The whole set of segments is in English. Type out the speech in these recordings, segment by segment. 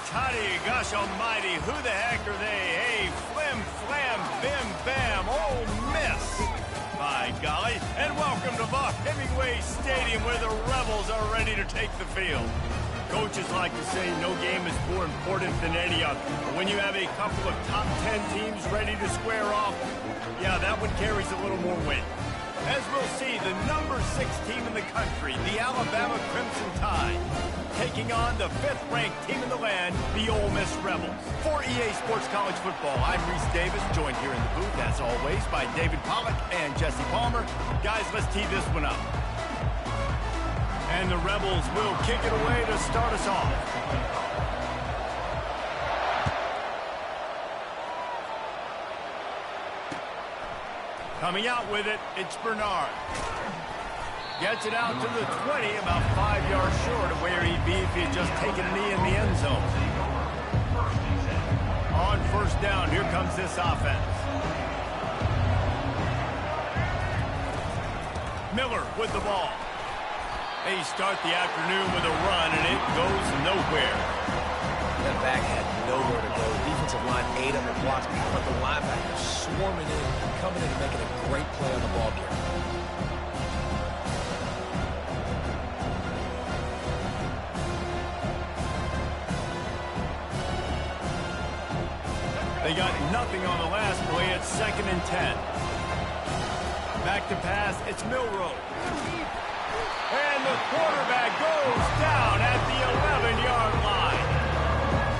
toddy, gosh almighty, who the heck are they? Hey, flim, flam, bim, bam, Ole Miss. My golly, and welcome to Buck Hemingway Stadium where the Rebels are ready to take the field. Coaches like to say no game is more important than any other. But when you have a couple of top 10 teams ready to square off, yeah, that one carries a little more weight. As we'll see, the number 6 team in the country, the Alabama Crimson Tide, taking on the 5th-ranked team in the land, the Ole Miss Rebels. For EA Sports College Football, I'm Reese Davis, joined here in the booth, as always, by David Pollack and Jesse Palmer. Guys, let's tee this one up. And the Rebels will kick it away to start us off. Coming out with it, it's Bernard. Gets it out to the 20, about 5 yards short of where he'd be if he had just taken a knee in the end zone. On first down, here comes this offense. Miller with the ball. They start the afternoon with a run, and it goes nowhere. That back had nowhere to go. Defensive line ate on the blocks, but the linebackers swarming in, coming in and making a great play on the ball carrier. They got nothing on the last play. It's 2nd and 10. Back to pass. It's Milroe. And the quarterback goes down at the 11-yard line.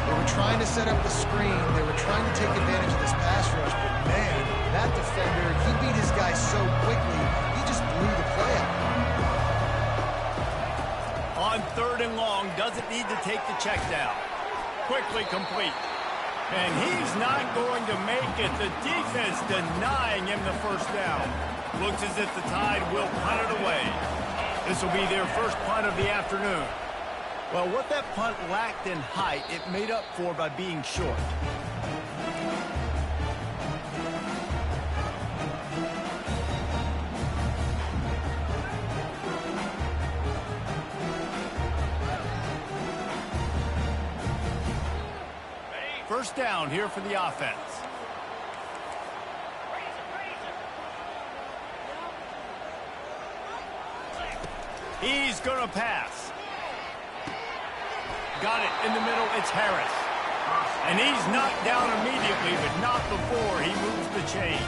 They were trying to set up the screen. They were trying to take advantage of this pass rush. But, man, that defender, he beat his guy so quickly, he just blew the play out. On 3rd and long, doesn't need to take the check down. Quickly complete. And he's not going to make it. The defense denying him the first down. Looks as if the Tide will punt it away. This will be their first punt of the afternoon. Well, what that punt lacked in height, it made up for by being short. First down here for the offense. He's going to pass. Got it in the middle. It's Harris. And he's knocked down immediately, but not before he moves the chains.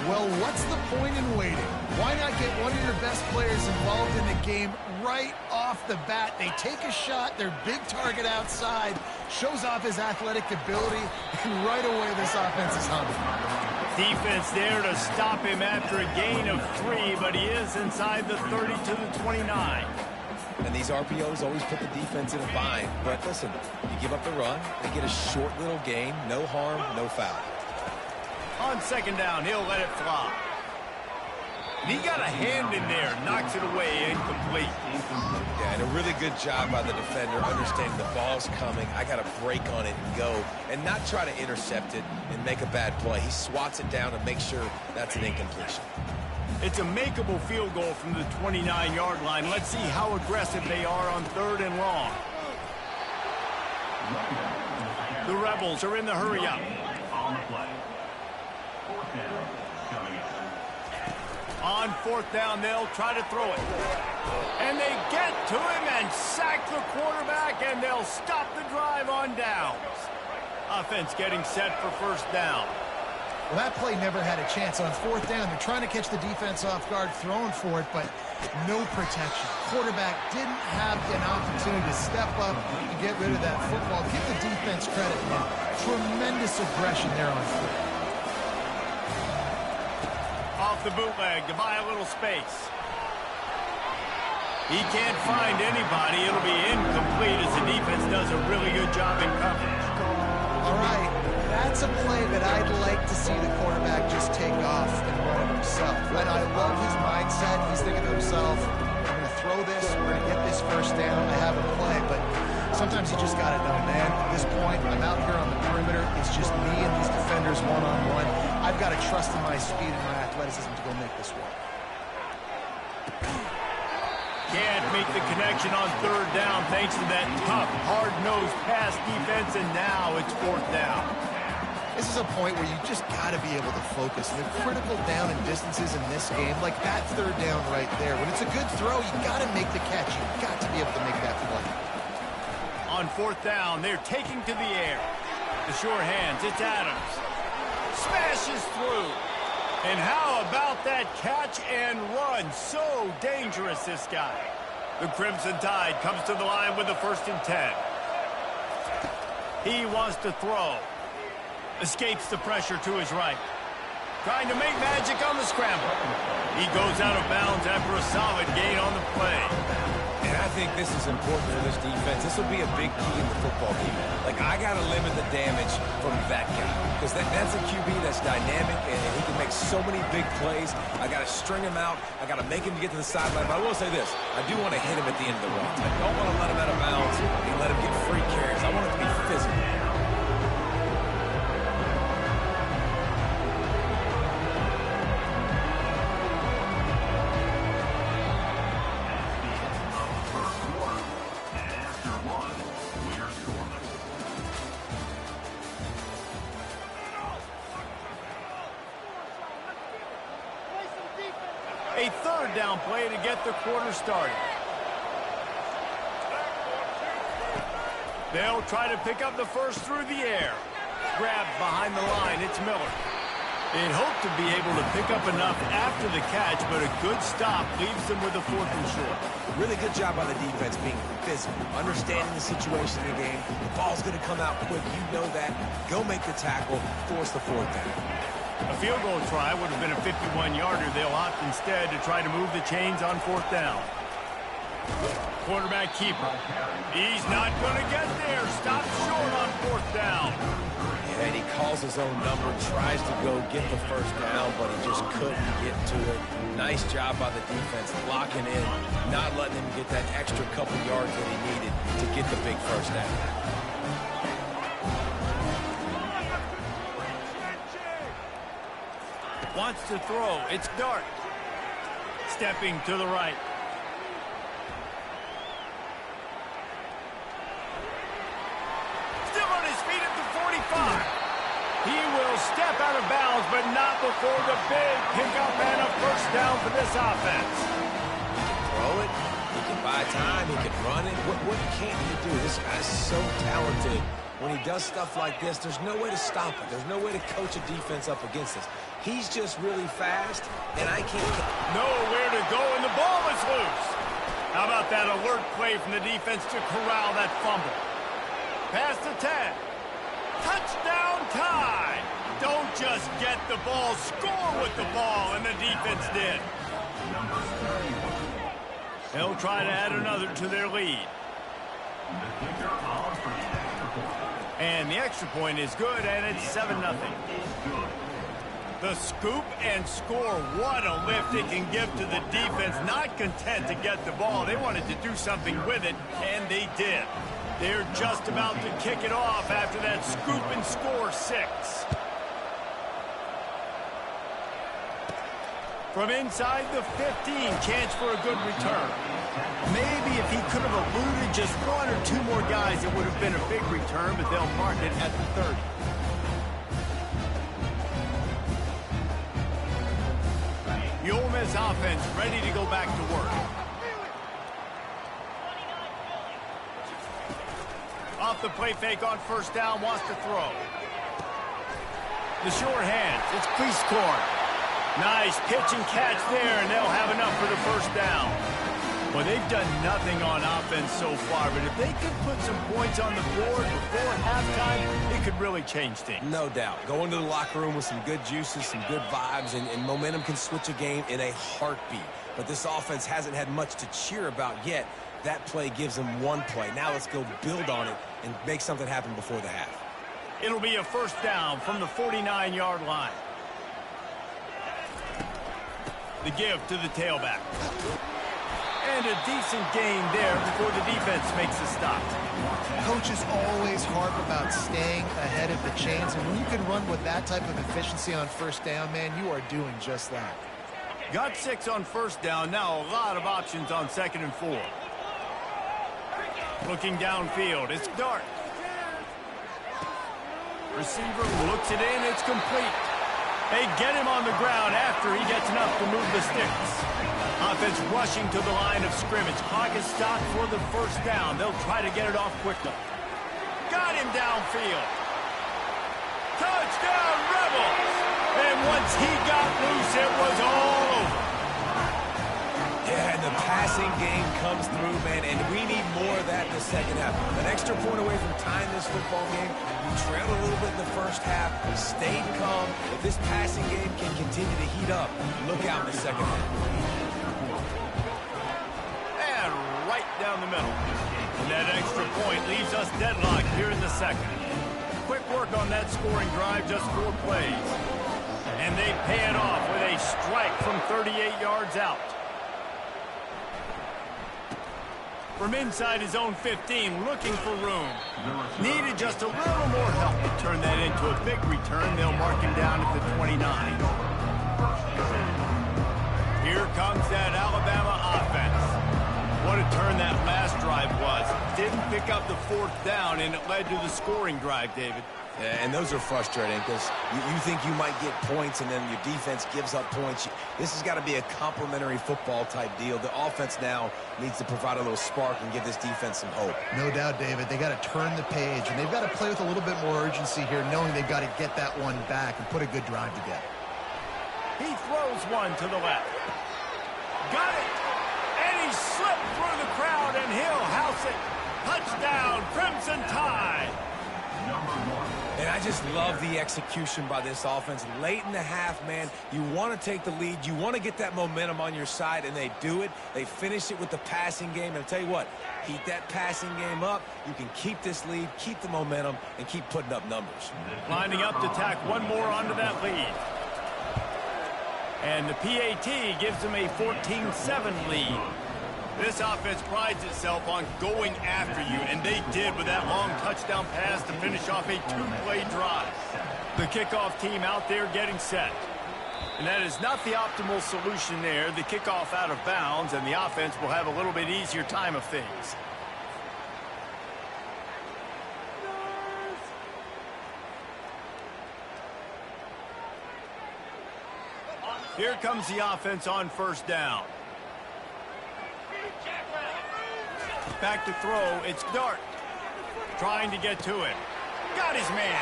Well, what's the point in waiting? Why not get one of your best players involved in the game right off the bat? They take a shot, their big target outside, shows off his athletic ability, and right away this offense is hungry. Defense there to stop him after a gain of 3, but he is inside the 30 to the 29. And these RPOs always put the defense in a bind. But listen, you give up the run, they get a short little gain, no harm, no foul. On 2nd down, he'll let it fly. And he got a hand in there, knocks it away, incomplete. Yeah, and a really good job by the defender, understanding the ball's coming. I got to break on it and go, and not try to intercept it and make a bad play. He swats it down and makes sure that's an incompletion. It's a makeable field goal from the 29-yard line. Let's see how aggressive they are on 3rd and long. The Rebels are in the hurry-up. On 4th down, they'll try to throw it. And they get to him and sack the quarterback, and they'll stop the drive on downs. Offense getting set for first down. Well, that play never had a chance. On 4th down, they're trying to catch the defense off guard, throwing for it, but no protection. Quarterback didn't have an opportunity to step up and get rid of that football. Give the defense credit, man. Tremendous aggression there on 4th. Off the bootleg to buy a little space. He can't find anybody. It'll be incomplete as the defense does a really good job in coverage. All right, that's a play that I'd like to see the quarterback just take off and run it himself. And I love his mindset. He's thinking to himself, I'm going to throw this, we're going to get this first down, I have a play. But sometimes you just got to know, man, at this point, I'm out here on the perimeter. It's just me and these defenders one-on-one. I've got to trust in my speed and my athleticism to go make this work. Can't make the connection on third down thanks to that tough, hard-nosed pass defense, and now it's fourth down. This is a point where you just got to be able to focus. The critical down and distances in this game, like that third down right there. When it's a good throw, you got to make the catch. You've got to be able to make that play. On fourth down, they're taking to the air. The sure hands, it's Adams. Smashes through. And how about that catch and run? So dangerous, this guy. The Crimson Tide comes to the line with the 1st and 10. He wants to throw. Escapes the pressure to his right. Trying to make magic on the scramble. He goes out of bounds after a solid gain on the play. And I think this is important for this defense. This will be a big key in the football game. Like, I got to limit the damage from that guy. Because that's a QB that's dynamic, and he can make so many big plays. I got to string him out. I got to make him get to the sideline. But I will say this. I do want to hit him at the end of the run. I don't want to let him out of bounds and let him get free carries. I want it to be physical. A third down play to get the quarter started. They'll try to pick up the first through the air. Grabbed behind the line, it's Miller. They'd hope to be able to pick up enough after the catch, but a good stop leaves them with a 4th and short. Really good job by the defense being physical, understanding the situation in the game. The ball's going to come out quick. You know that. Go make the tackle, force the 4th down. A field goal try would have been a 51-yarder. They'll opt instead to try to move the chains on 4th down. Quarterback keeper. He's not going to get there. Stopped short on 4th down. Yeah, and he calls his own number, tries to go get the 1st down, but he just couldn't get to it. Nice job by the defense, locking in, not letting him get that extra couple yards that he needed to get the big 1st down. Wants to throw. It's Dart. Stepping to the right. Still on his feet at the 45. He will step out of bounds, but not before the big pickup and a 1st down for this offense. He can throw it. He can buy time. He can run it. What can't he do? This guy's so talented. When he does stuff like this, there's no way to stop it. There's no way to coach a defense up against this. He's just really fast, and I can't... Nowhere to go, and the ball is loose. How about that alert play from the defense to corral that fumble? Pass to 10. Touchdown Tide. Don't just get the ball, score with the ball, and the defense did. They'll try to add another to their lead. And the extra point is good, and it's 7-0. The scoop and score. What a lift it can give to the defense. Not content to get the ball. They wanted to do something with it, and they did. They're just about to kick it off after that scoop and score 6. From inside the 15, chance for a good return. Maybe if he could have eluded just 1 or 2 more guys, it would have been a big return, but they'll mark it at the 30. The Ole Miss offense ready to go back to work. Off the play fake on 1st down, wants to throw. The short hands, it's Cleescorn. Nice pitch and catch there, and they'll have enough for the 1st down. Well, they've done nothing on offense so far, but if they could put some points on the board before halftime, it could really change things. No doubt. Go into the locker room with some good juices, some good vibes, and momentum can switch a game in a heartbeat. But this offense hasn't had much to cheer about yet. That play gives them 1 play. Now let's go build on it and make something happen before the half. It'll be a 1st down from the 49-yard line. The give to the tailback. And a decent gain there before the defense makes a stop. Coaches always harp about staying ahead of the chains, and when you can run with that type of efficiency on 1st down, man, you are doing just that. Got 6 on first down. Now a lot of options on 2nd and 4. Looking downfield. It's Dart. Receiver looks it in. It's complete. They get him on the ground after he gets enough to move the sticks. Offense rushing to the line of scrimmage. Clock is stopped for the first down. They'll try to get it off quickly. Got him downfield. Touchdown, Rebels! And once he got loose, it was all over. Yeah, and the passing game comes through, man, and we need more of that in the second half. An extra point away from tying this football game. We trailed a little bit in the first half, stayed calm. If this passing game can continue to heat up, look out in the second half. And right down the middle. And that extra point leaves us deadlocked here in the second. Quick work on that scoring drive, just 4 plays. And they pay it off with a strike from 38 yards out. From inside his own 15, looking for room. Needed just a little more help to turn that into a big return. They'll mark him down at the 29. Here comes that Alabama offense. What a turn that last drive was. Didn't pick up the 4th down, and it led to the scoring drive, David. Yeah, and those are frustrating because you think you might get points and then your defense gives up points. This has got to be a complementary football type deal. The offense now needs to provide a little spark and give this defense some hope. No doubt, David. They got to turn the page, and they've got to play with a little bit more urgency here, knowing they've got to get that one back and put a good drive together. He throws one to the left. Got it! And he slipped through the crowd, and he'll house it. Touchdown, Crimson Tide! And I just love the execution by this offense. Late in the half, man, you want to take the lead. You want to get that momentum on your side, and they do it. They finish it with the passing game. And I'll tell you what, heat that passing game up. You can keep this lead, keep the momentum, and keep putting up numbers. Lining up to tack one more onto that lead. And the PAT gives them a 14-7 lead. This offense prides itself on going after you, and they did with that long touchdown pass to finish off a 2-play drive. The kickoff team out there getting set. And that is not the optimal solution there. The kickoff out of bounds, and the offense will have a little bit easier time of things. Here comes the offense on first down. Back to throw, it's Dart. Trying to get to him. Got his man.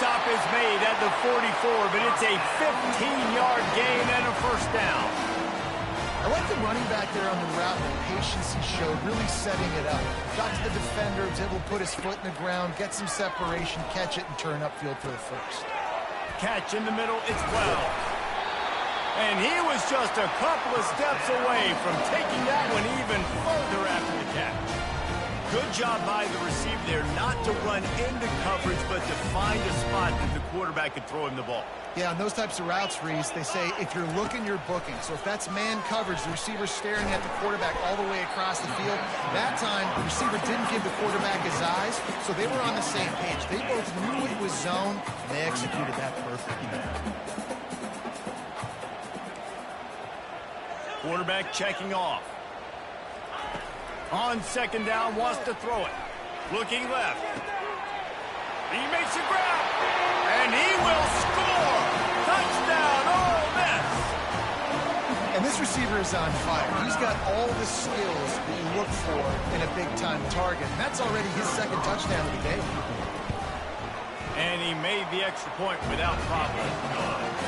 Stop is made at the 44, but it's a 15-yard gain and a first down. I like the running back there on the route and the patience he showed, really setting it up. Got to the defender, was able to put his foot in the ground, get some separation, catch it, and turn upfield for the first. Catch in the middle, it's 12. And he was just a couple of steps away from taking that one even further after the catch. Good job by the receiver there not to run into coverage, but to find a spot that the quarterback could throw him the ball. Yeah, on those types of routes, Reese, they say if you're looking, you're booking. So if that's man coverage, the receiver's staring at the quarterback all the way across the field. That time, the receiver didn't give the quarterback his eyes, so they were on the same page. They both knew it was zone, and they executed that perfectly. Quarterback checking off. On second down, wants to throw it. Looking left. He makes a grab. And he will score. Touchdown, Ole Miss. And this receiver is on fire. He's got all the skills that you look for in a big-time target. And that's already his second touchdown of the day. And he made the extra point without problem.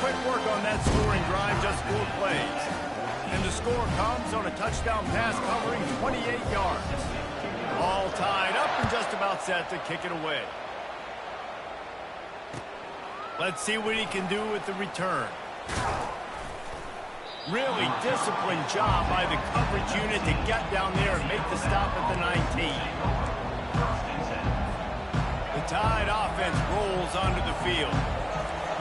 Quick work on that scoring drive, just 4 plays. And the score comes on a touchdown pass covering 28 yards. All tied up and just about set to kick it away. Let's see what he can do with the return. Really disciplined job by the coverage unit to get down there and make the stop at the 19. The Tide offense rolls onto the field.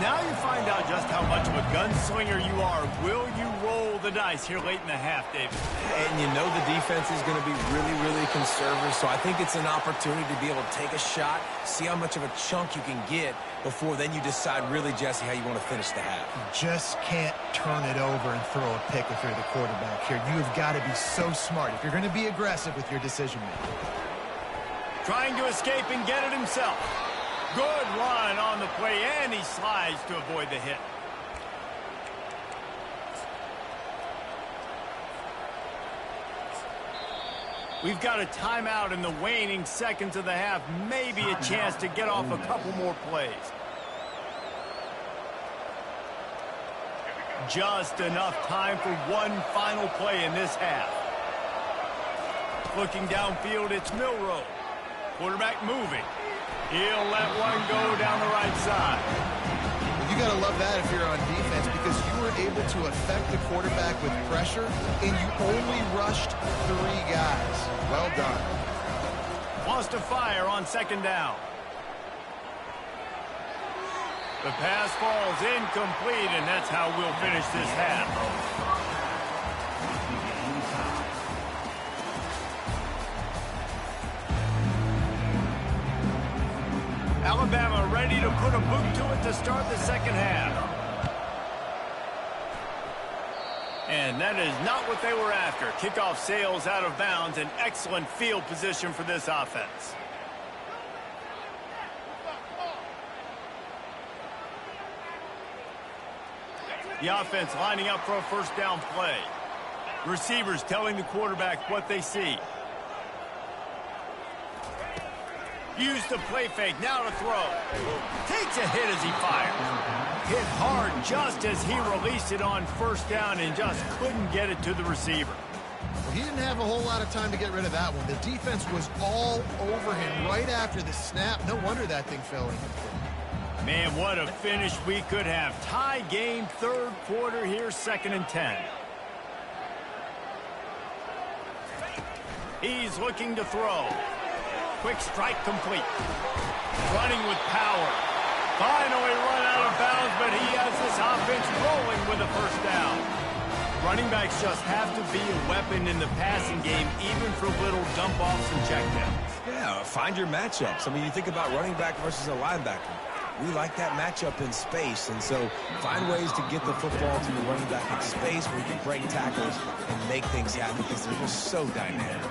Now you find out just how much of a gunslinger you are. Will you roll the dice here late in the half, David? And you know the defense is going to be really, really conservative, so I think it's an opportunity to be able to take a shot, see how much of a chunk you can get before then you decide really, Jesse, how you want to finish the half. You just can't turn it over and throw a pick if you're the quarterback here. You've got to be so smart if you're going to be aggressive with your decision-making. Trying to escape and get it himself. Good run on the play, and he slides to avoid the hit. We've got a timeout in the waning seconds of the half. Maybe a chance to get off a couple more plays. Just enough time for one final play in this half. Looking downfield, it's Milroe. Quarterback moving. He'll let one go down the right side. Well, you got to love that if you're on defense, because you were able to affect the quarterback with pressure, and you only rushed 3 guys. Well done. Wants to fire on second down. The pass falls incomplete, and that's how we'll finish this half. Alabama ready to put a boot to it to start the second half. And that is not what they were after. Kickoff sails out of bounds. An excellent field position for this offense. The offense lining up for a first down play. Receivers telling the quarterback what they see. Use the play fake, now to throw. Takes a hit as he fires. Hit hard just as he released it on first down and just couldn't get it to the receiver. Well, he didn't have a whole lot of time to get rid of that one. The defense was all over him right after the snap. No wonder that thing fell in. Man, what a finish we could have. Tie game, third quarter here, 2nd and 10. He's looking to throw. Quick strike complete. Running with power. Finally run out of bounds, but he has this offense rolling with a first down. Running backs just have to be a weapon in the passing game, even for little dump-offs and checkdowns. Yeah, find your matchups. I mean, you think about running back versus a linebacker. We like that matchup in space, and so find ways to get the football to your running back in space where you can break tackles and make things happen because they're just so dynamic.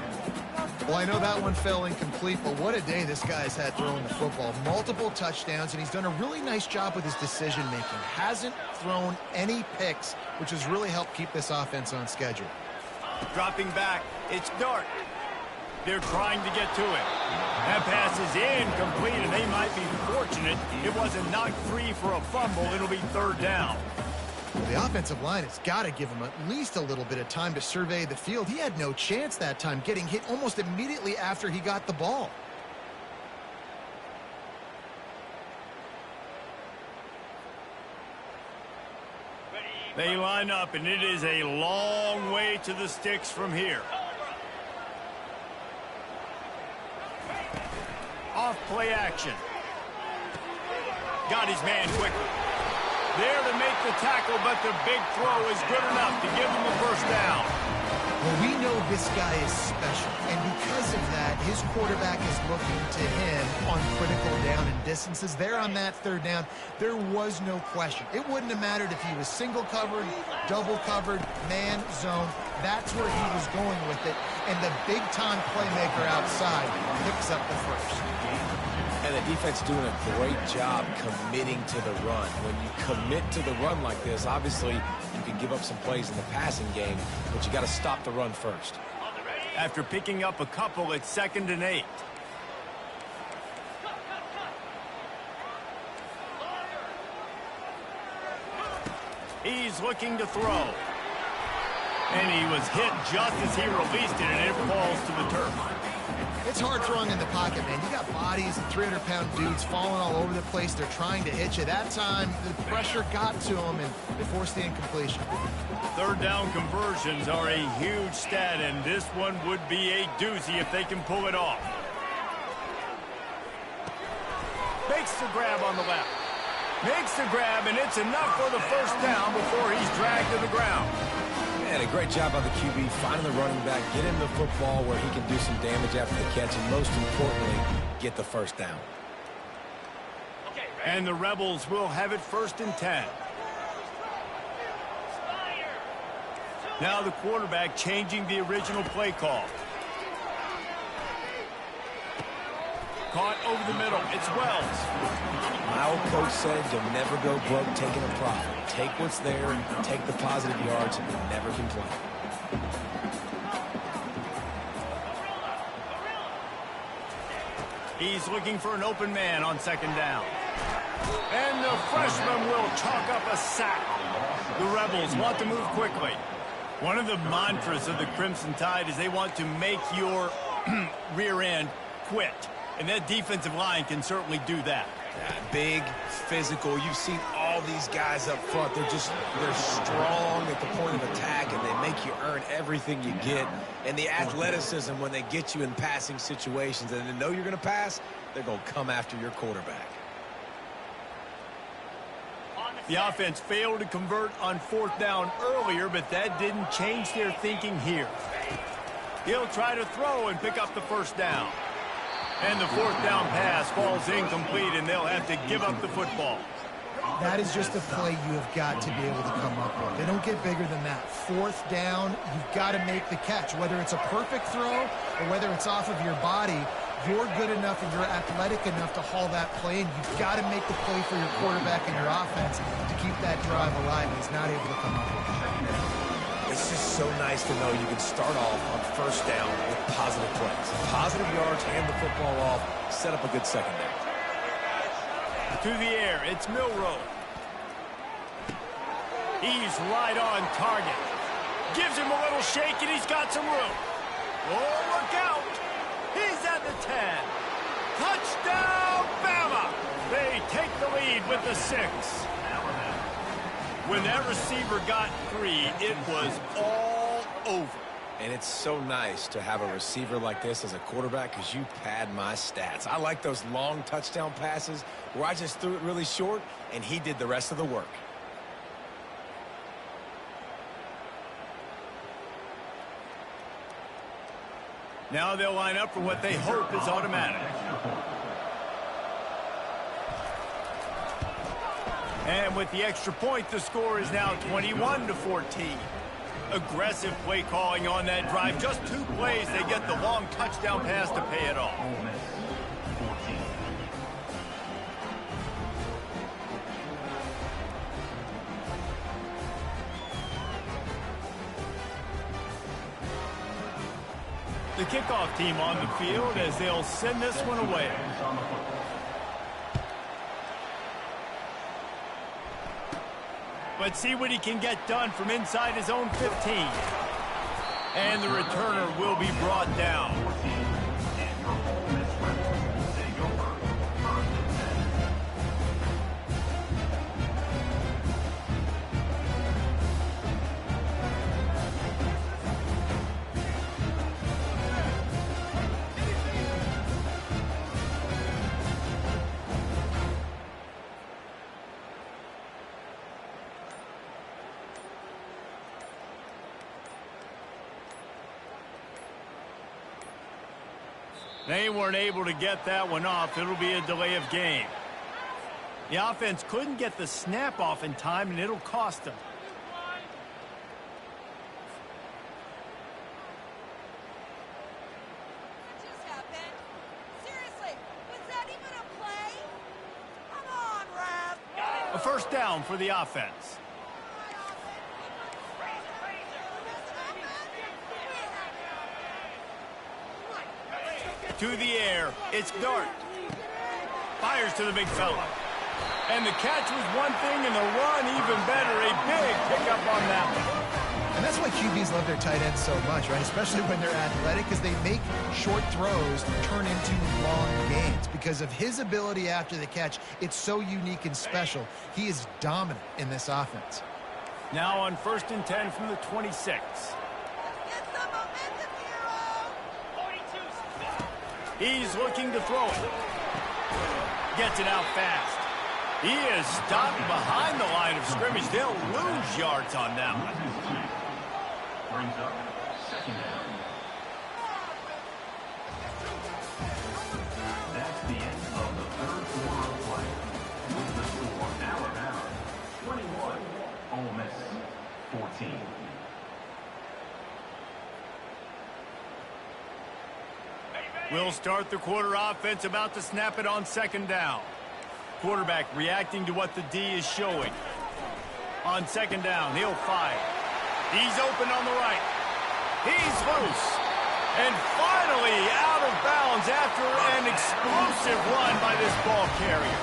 Well, I know that one fell incomplete, but what a day this guy's had throwing the football. Multiple touchdowns, and he's done a really nice job with his decision-making. Hasn't thrown any picks, which has really helped keep this offense on schedule. Dropping back, it's Dart. They're trying to get to it. That pass is incomplete, and they might be fortunate it wasn't knocked free for a fumble. It'll be third down. Well, the offensive line has got to give him at least a little bit of time to survey the field. He had no chance that time, getting hit almost immediately after he got the ball. They line up, and it is a long way to the sticks from here. Off play action. Got his man quickly. There to make the tackle, but the big throw is good enough to give him a first down. Well, we know this guy is special, and because of that, his quarterback is looking to him on critical down and distances. There on that third down, there was no question. It wouldn't have mattered if he was single covered, double covered, man, zone. That's where he was going with it, and the big-time playmaker outside picks up the first. And the defense doing a great job committing to the run. When you commit to the run like this, obviously you can give up some plays in the passing game, but you got to stop the run first. After picking up a couple, it's 2nd and 8. He's looking to throw. And he was hit just as he released it, and it falls to the turf. It's hard throwing in the pocket, man. You got bodies and 300-pound dudes falling all over the place. They're trying to hit you. That time, the pressure got to them, and they forced the incompletion. Third down conversions are a huge stat, and this one would be a doozy if they can pull it off. Makes the grab on the left. Makes the grab, and it's enough for the first down before he's dragged to the ground. Man, a great job by the QB finding the running back, get him the football where he can do some damage after the catch, and most importantly, get the first down. And the Rebels will have it 1st and 10. Now the quarterback changing the original play call. Caught over the middle. It's Wells. My old coach said you'll never go broke taking a profit. Take what's there, take the positive yards, and never complain. He's looking for an open man on 2nd down. And the freshman will chalk up a sack. The Rebels want to move quickly. One of the mantras of the Crimson Tide is they want to make your rear end quit. And that defensive line can certainly do that. Big, physical. You've seen all these guys up front. They're strong at the point of attack, and they make you earn everything you get. And the athleticism when they get you in passing situations and they know you're going to pass, they're going to come after your quarterback. The offense failed to convert on 4th down earlier, but that didn't change their thinking here. He'll try to throw and pick up the 1st down. And the 4th down pass falls incomplete, and they'll have to give up the football. That is just a play you have got to be able to come up with. They don't get bigger than that. 4th down, you've got to make the catch. Whether it's a perfect throw or whether it's off of your body, you're good enough and you're athletic enough to haul that play, and you've got to make the play for your quarterback and your offense to keep that drive alive. He's not able to come up with it. It's just so nice to know you can start off on 1st down with positive plays. Positive yards, hand the football off, set up a good 2nd down. To the air, it's Milroe. He's right on target. Gives him a little shake, and he's got some room. Oh, look out. He's at the 10. Touchdown, Bama. They take the lead with the 6. When that receiver got 3, it was all over. And it's so nice to have a receiver like this as a quarterback because you pad my stats. I like those long touchdown passes where I just threw it really short and he did the rest of the work. Now they'll line up for what they hope is automatic. And with the extra point, the score is now 21-14. Aggressive play calling on that drive. Just 2 plays, they get the long touchdown pass to pay it off. The kickoff team on the field as they'll send this one away. Let's see what he can get done from inside his own 15. And the returner will be brought down. They weren't able to get that one off. It'll be a delay of game. The offense couldn't get the snap off in time, and it'll cost them. What just happened? Seriously, was that even a play? Come on, ref. A 1st down for the offense. To the air, it's Dart. Fires to the big fella. And the catch was one thing, and the run even better. A big pickup on that one. And that's why QBs love their tight ends so much, right? Especially when they're athletic, because they make short throws turn into long gains. Because of his ability after the catch, it's so unique and special. He is dominant in this offense. Now on 1st and 10 from the 26. Get some momentum, hero. 42. He's looking to throw it. Gets it out fast. He is stopped behind the line of scrimmage. They'll lose yards on that one. Brings up second down. That's the end of the third quarter of play. With the score, Alabama 21, Ole Miss 14. We'll start the quarter offense, about to snap it on second down. Quarterback reacting to what the D is showing. On second down, he'll fire. He's open on the right. He's loose. And finally out of bounds after an explosive run by this ball carrier.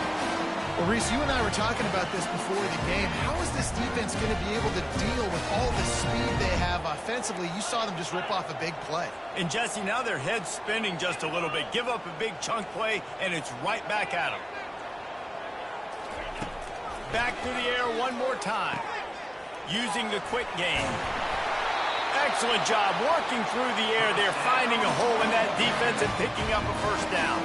Well, Reese, you and I were talking about this before the game. How is this defense going to be able to deal with all the speed they have offensively? You saw them just rip off a big play. And Jesse, now their head's spinning just a little bit. Give up a big chunk play, and it's right back at them. Back to the air one more time. Using the quick game. Excellent job working through the air. They're finding a hole in that defense and picking up a first down.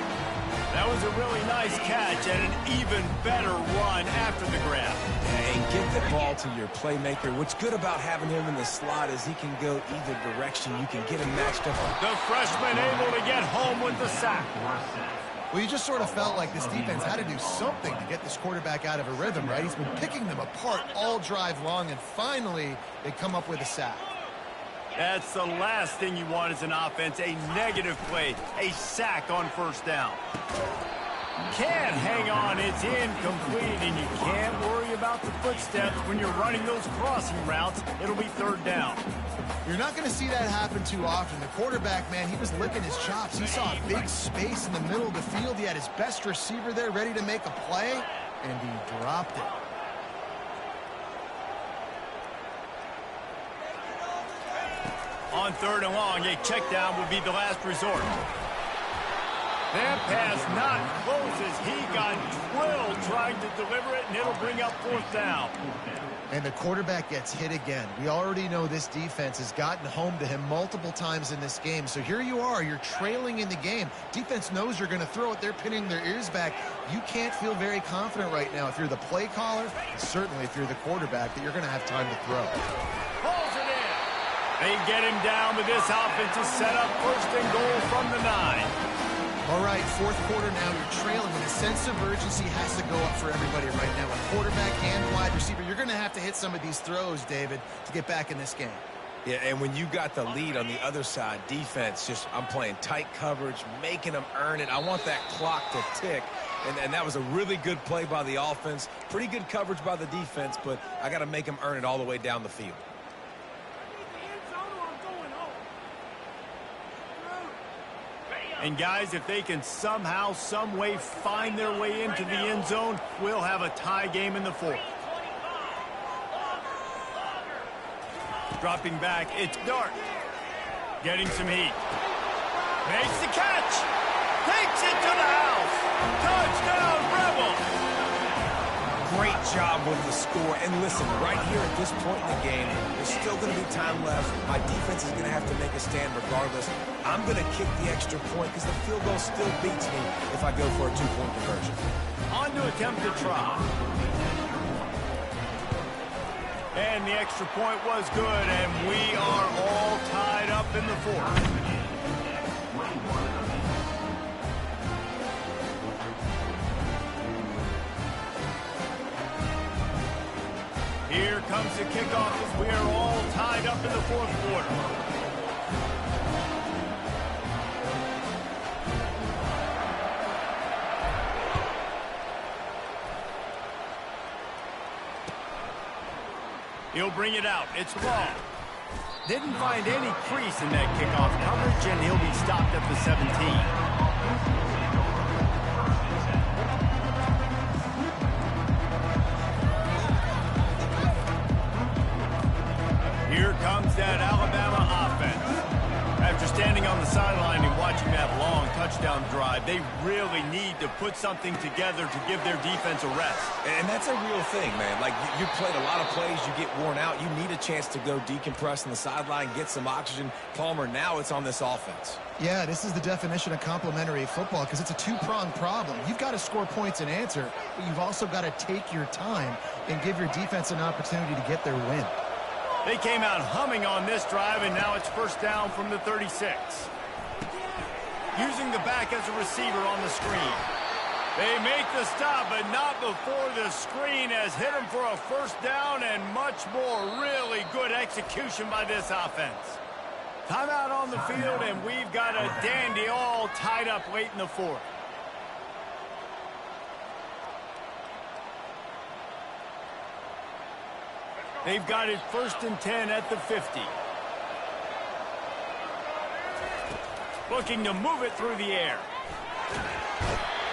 That was a really nice catch and an even better run after the grab. And get the ball to your playmaker. What's good about having him in the slot is he can go either direction. You can get him matched up. The freshman able to get home with the sack. Well, you just sort of felt like this defense had to do something to get this quarterback out of a rhythm, right? He's been picking them apart all drive long, and finally they come up with a sack. That's the last thing you want as an offense, a negative play, a sack on first down. Can't hang on, it's incomplete, and you can't worry about the footsteps when you're running those crossing routes. It'll be third down. You're not going to see that happen too often. The quarterback, man, he was licking his chops. He saw a big space in the middle of the field. He had his best receiver there ready to make a play, and he dropped it. On third and long, a check down will be the last resort. That pass not close as he got drilled trying to deliver it, and it'll bring up fourth down. And the quarterback gets hit again. We already know this defense has gotten home to him multiple times in this game. So here you are, you're trailing in the game. Defense knows you're going to throw it. They're pinning their ears back. You can't feel very confident right now if you're the play caller, and certainly if you're the quarterback, that you're going to have time to throw. Pulls it in. They get him down with this offense is set up first and goal from the 9. All right, fourth quarter now, you're trailing, and a sense of urgency has to go up for everybody right now. A quarterback and wide receiver, you're going to have to hit some of these throws, David, to get back in this game. Yeah, and when you got the lead on the other side, defense, I'm playing tight coverage, making them earn it. I want that clock to tick, and that was a really good play by the offense. Pretty good coverage by the defense, but I got to make them earn it all the way down the field. And guys, if they can somehow, some way find their way into the end zone, we'll have a tie game in the fourth. Dropping back, it's Dart. Getting some heat. Makes the catch. Takes it to the house. Touchdown, Rebels. Great job with the score. And listen, right here at this point in the game, there's still going to be time left. My defense is going to have to make a stand regardless. I'm going to kick the extra point because the field goal still beats me if I go for a two-point conversion. On to attempt to try. And the extra point was good, and we are all tied up in the fourth. Here comes the kickoff as we are all tied up in the fourth quarter. He'll bring it out. It's long. Didn't find any crease in that kickoff coverage, and he'll be stopped at the 17. Here comes that Alabama offense. After standing on the sideline and watching that long touchdown drive. They really need to put something together to give their defense a rest. And that's a real thing, man. Like, you played a lot of plays, you get worn out, you need a chance to go decompress on the sideline, get some oxygen. Palmer, now it's on this offense. Yeah, this is the definition of complementary football because it's a two-pronged problem. You've got to score points and answer, but you've also got to take your time and give your defense an opportunity to get their win. They came out humming on this drive, and now it's first down from the 36. Using the back as a receiver on the screen. They make the stop, but not before the screen has hit them for a first down and much more. Really good execution by this offense. Timeout on the field, and we've got a dandy all tied up late in the fourth. They've got it 1st and 10 at the 50. Looking to move it through the air.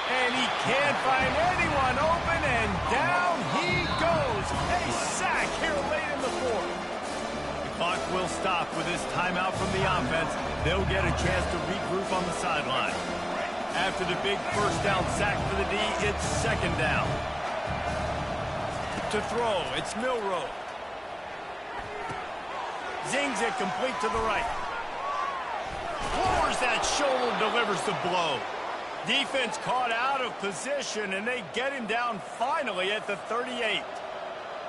And he can't find anyone open, and down he goes. A sack here late in the fourth. The clock will stop with this timeout from the offense. They'll get a chance to regroup on the sideline. After the big first down sack for the D, it's 2nd down. To throw, it's Milroe. Zings it complete to the right. Lowers that shoulder, delivers the blow. Defense caught out of position, and they get him down finally at the 38.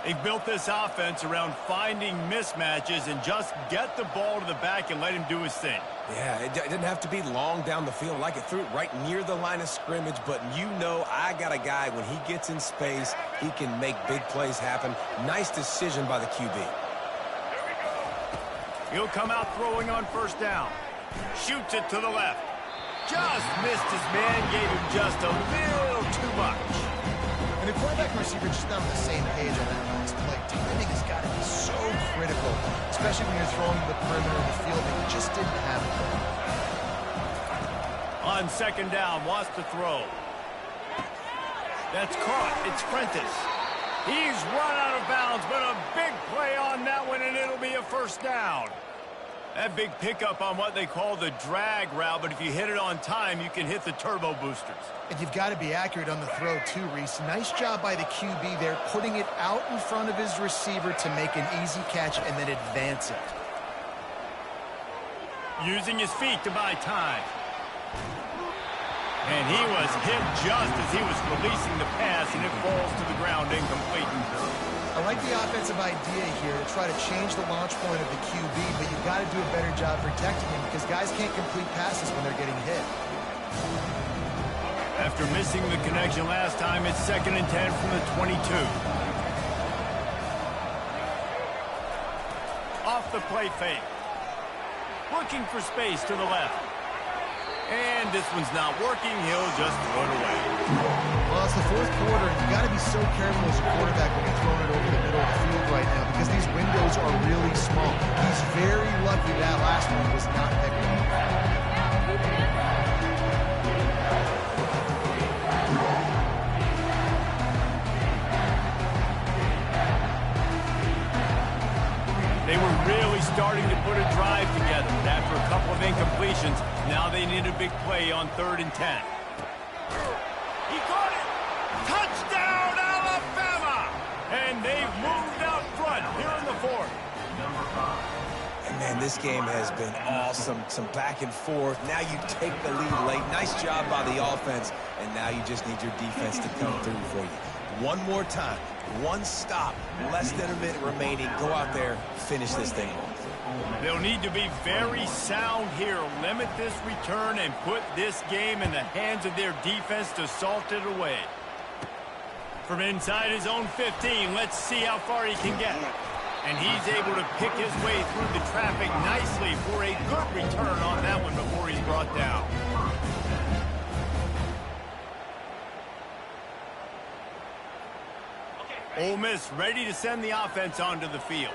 They've built this offense around finding mismatches and just get the ball to the back and let him do his thing. Yeah, it didn't have to be long down the field. Like, it threw it right near the line of scrimmage, but you know I got a guy, when he gets in space, he can make big plays happen. Nice decision by the QB. He'll come out throwing on first down. Shoots it to the left. Just missed his man, gave him just a little too much. And the quarterback and receiver just not on the same page on that last play. Timing has got to be so critical, especially when you're throwing to the perimeter of the field. They just didn't have it. On 2nd down, wants to throw. That's caught. It's Prentice. He's run out of bounds, but a big play on that one, and it'll be a first down. That big pickup on what they call the drag route, but if you hit it on time, you can hit the turbo boosters. And you've got to be accurate on the throw, too, Reese. Nice job by the QB there, putting it out in front of his receiver to make an easy catch and then advance it. Using his feet to buy time. And he was hit just as he was releasing the pass, and it falls to the ground incomplete. I like the offensive idea here to try to change the launch point of the QB, but you've got to do a better job protecting him because guys can't complete passes when they're getting hit. After missing the connection last time, it's 2nd and 10 from the 22. Off the play fake. Looking for space to the left. And this one's not working. He'll just throw it away. Well, it's the 4th quarter, and you've got to be so careful as a quarterback when you're throwing it over the middle of the field right now because these windows are really small. He's very lucky that last one was not picked up. They were really starting to put a drive together. And after a couple of incompletions, now they need a big play on 3rd and 10. He caught it! Touchdown, Alabama! And they've moved out front here in the 4th. And man, this game has been awesome. Some back and forth. Now you take the lead late. Nice job by the offense. And now you just need your defense to come through for you. One more time. One stop. Less than a minute remaining. Go out there. Finish this thing off. They'll need to be very sound here. Limit this return and put this game in the hands of their defense to salt it away. From inside his own 15, let's see how far he can get. And he's able to pick his way through the traffic nicely for a good return on that one before he's brought down. Ole Miss ready to send the offense onto the field.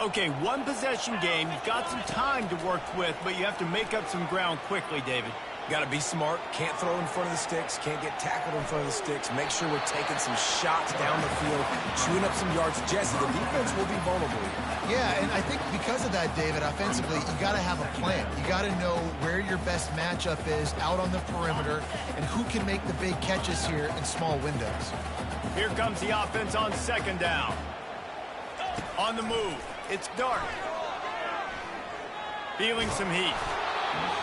Okay, one possession game. You've got some time to work with, but you have to make up some ground quickly, David. Got to be smart. Can't throw in front of the sticks. Can't get tackled in front of the sticks. Make sure we're taking some shots down the field, chewing up some yards. Jesse, the defense will be vulnerable here. Yeah, and I think because of that, David, offensively, you got to have a plan. You got to know where your best matchup is out on the perimeter and who can make the big catches here in small windows. Here comes the offense on second down. On the move. It's dark. Feeling some heat.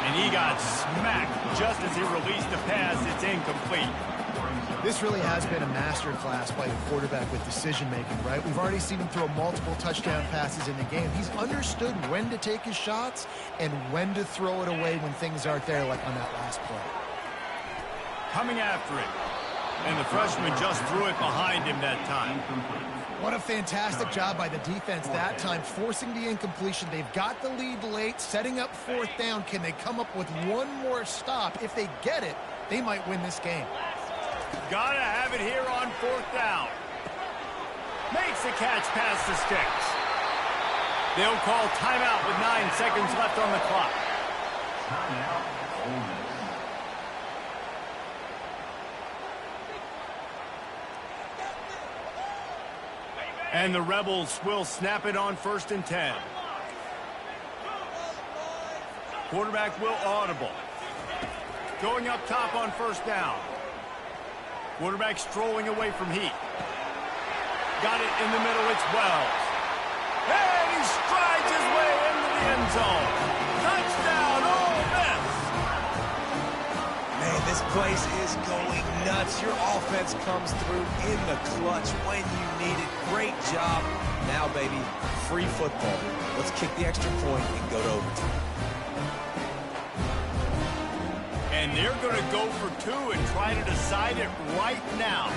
And he got smacked just as he released the pass. It's incomplete. This really has been a masterclass by the quarterback with decision-making, right? We've already seen him throw multiple touchdown passes in the game. He's understood when to take his shots and when to throw it away when things aren't there, like on that last play. Coming after it. And the freshman just threw it behind him that time. What a fantastic job by the defense that time, forcing the incompletion. They've got the lead late, setting up fourth down. Can they come up with one more stop? If they get it, they might win this game. Gotta have it here on fourth down. Makes the catch past the sticks. They'll call timeout with 9 seconds left on the clock. Timeout, Ole Miss. And the Rebels will snap it on 1st and 10. Quarterback will audible. Going up top on 1st down. Quarterback strolling away from heat. Got it in the middle. It's Wells. And he strides his way into the end zone. Touchdown, Ole Miss. Man, this place is going nuts. Your offense comes through in the clutch when you need it. Great job. Now, baby, free football. Let's kick the extra point and go to overtime. And they're going to go for 2 and try to decide it right now.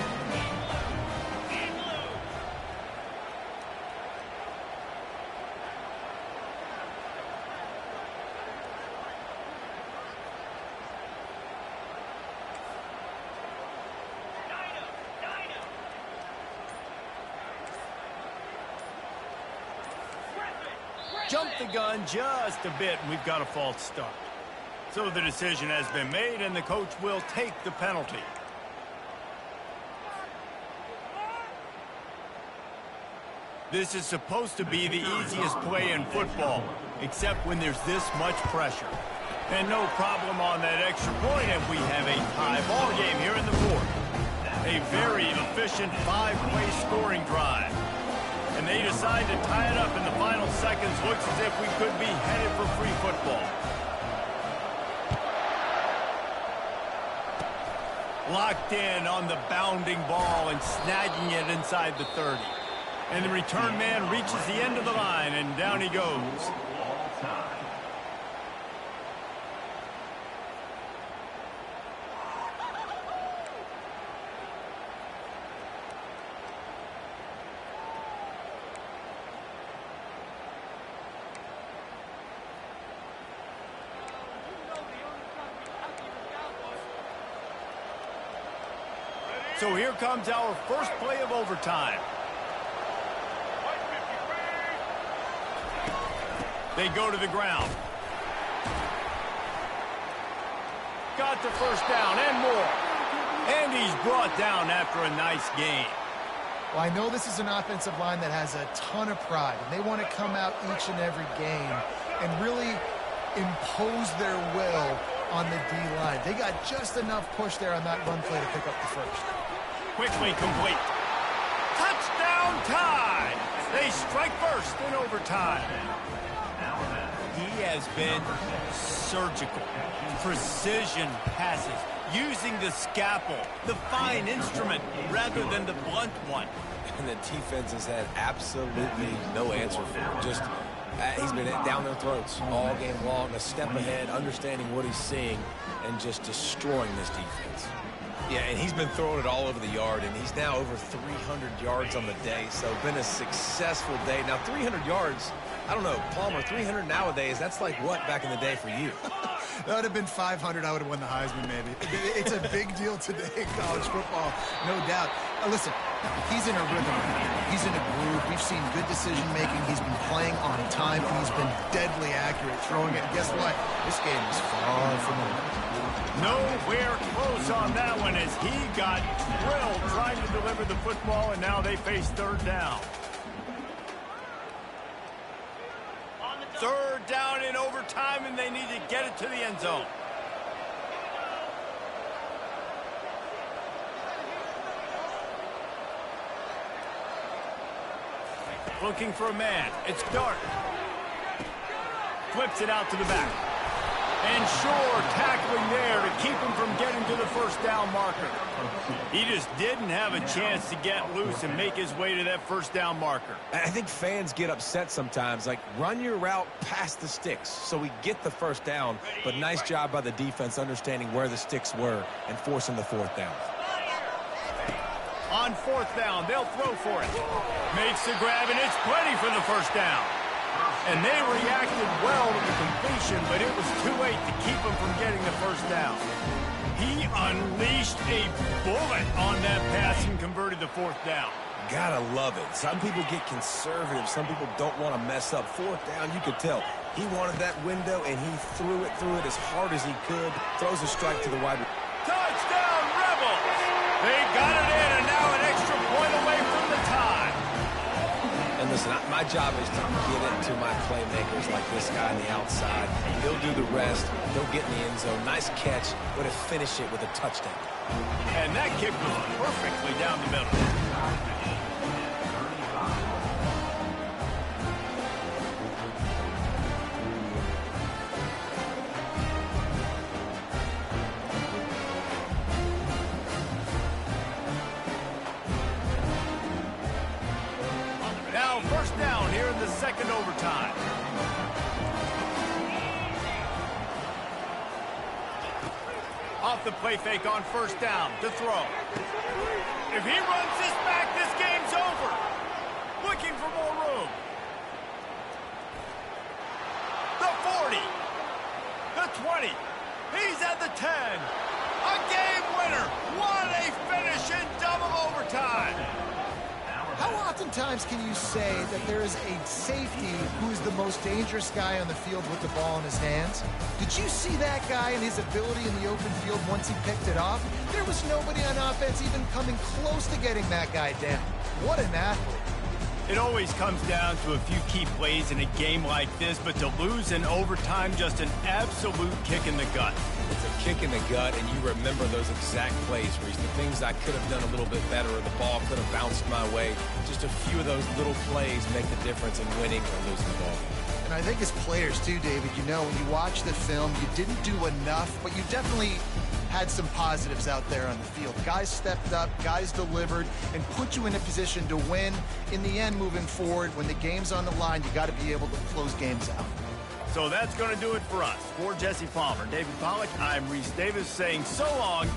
Jumped the gun just a bit, and we've got a false start. So the decision has been made, and the coach will take the penalty. This is supposed to be the easiest play in football, except when there's this much pressure. And no problem on that extra point, and we have a tie ball game here in the fourth. A very efficient 5-play scoring drive. And they decide to tie it up in the final seconds. Looks as if we could be headed for free football. Locked in on the bounding ball and snagging it inside the 30. And the return man reaches the end of the line, and down he goes. So here comes our first play of overtime. They go to the ground. Got the first down and more. And he's brought down after a nice gain. Well, I know this is an offensive line that has a ton of pride, and they want to come out each and every game and really impose their will on the D-line. They got just enough push there on that run play to pick up the first. Quickly complete. Touchdown tie. They strike first in overtime. He has been surgical. Precision passes. Using the scalpel, the fine instrument, rather than the blunt one. And the defense has had absolutely no answer for him. Just, he's been down their throats all game long, a step ahead, understanding what he's seeing, and just destroying this defense. Yeah, and he's been throwing it all over the yard, and he's now over 300 yards on the day, so been a successful day. Now, 300 yards, I don't know, Palmer, 300 nowadays, that's like what back in the day for you? That would have been 500. I would have won the Heisman, maybe. It's a big deal today in college football, no doubt. Listen, he's in a rhythm. He's in a groove. We've seen good decision-making. He's been playing on time, and he's been deadly accurate throwing it. And guess what? This game is far from over. Nowhere close on that one as he got drilled trying to deliver the football, and now they face third down. Third down in overtime, and they need to get it to the end zone. Looking for a man. It's Dart. Flips it out to the back. And sure, tackling there to keep him from getting to the first down marker. He just didn't have a chance to get loose and make his way to that first down marker. I think fans get upset sometimes, like run your route past the sticks so we get the first down, but nice job by the defense understanding where the sticks were and forcing the fourth down. On fourth down, they'll throw for it. Makes the grab, and it's plenty for the first down. And they reacted well to the completion, but it was too late to keep him from getting the first down. He unleashed a bullet on that pass and converted the fourth down. Gotta love it. Some people get conservative. Some people don't want to mess up. Fourth down, you could tell. He wanted that window, and he threw it as hard as he could. Throws a strike to the wide. Touchdown, Rebels! They got it in, and now an extra point away from the tie. And listen, my job is to get it to my playmakers like this guy on the outside. He'll do the rest. He'll get in the end zone. Nice catch, but to finish it with a touchdown. And that kick was perfectly down the middle. Now first down here in the second overtime. Off the play fake on first down to throw. If he runs this back, this game's over. Looking for more room. The 40. The 20. He's at the 10. A game winner. What a finish in double overtime. How oftentimes can you say that there is a safety who is the most dangerous guy on the field with the ball in his hands? Did you see that guy and his ability in the open field once he picked it off? There was nobody on offense even coming close to getting that guy down. What an athlete. It always comes down to a few key plays in a game like this, but to lose in overtime, just an absolute kick in the gut. It's a kick in the gut, and you remember those exact plays, Reese. The things I could have done a little bit better, or the ball could have bounced my way. Just a few of those little plays make the difference in winning or losing the ball. And I think as players too, David, you know, when you watch the film, you didn't do enough, but you definitely had some positives out there on the field. Guys stepped up, guys delivered, and put you in a position to win. In the end, moving forward, when the game's on the line, you got to be able to close games out. So that's going to do it for us. For Jesse Palmer, David Pollack, I'm Reese Davis saying so long